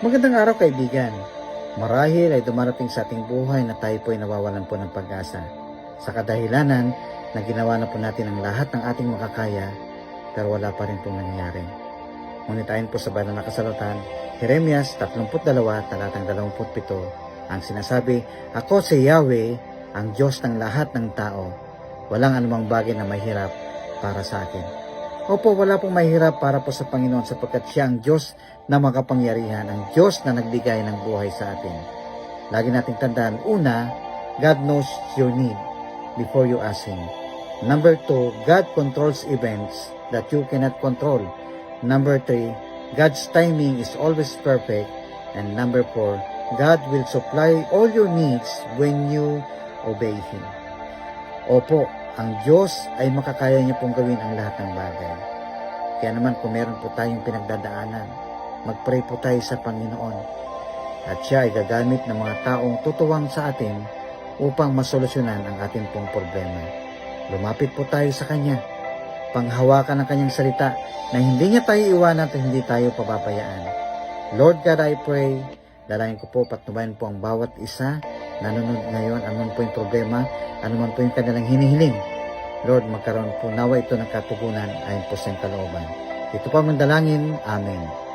Magandang araw kaibigan. Marahil ay dumarating sa ating buhay na tayo po ay nawawalan po ng pag-asa. Sa kadahilanan na ginawa na po natin ang lahat ng ating makakaya, pero wala pa rin pong nangyayari. Ngunit ayon po sa banal na kasulatan, Jeremias 32, talatang 27, ang sinasabi, "Ako si Yahweh, ang Diyos ng lahat ng tao. Walang anumang bagay na mahirap para sa akin." Opo, wala pong mahirap para po sa Panginoon sapagkat siya ang Diyos na makapangyarihan, ang Diyos na nagbigay ng buhay sa atin. Lagi nating tandaan, una, God knows your need before you ask Him. Number 2, God controls events that you cannot control. Number 3, God's timing is always perfect. And number 4, God will supply all your needs when you obey Him. Opo, ang Diyos ay makakaya niya pong gawin ang lahat ng bagay. Kaya naman kung meron po tayong pinagdadaanan, mag-pray po tayo sa Panginoon. At siya ay gagamit ng mga taong tutuwang sa atin upang masolusyonan ang ating pong problema. Lumapit po tayo sa Kanya. Panghawakan ang Kanyang salita na hindi niya tayo iwanan at hindi tayo pababayaan. Lord God, I pray, dalangin ko po patnubayan po ang bawat isa nanonood ngayon, anuman po yung problema, anuman po yung kanilang hinihiling. Lord, magkaroon po nawa ito ng katugunan ayon po sa iyong kalooban. Ito po ang dalangin. Amen.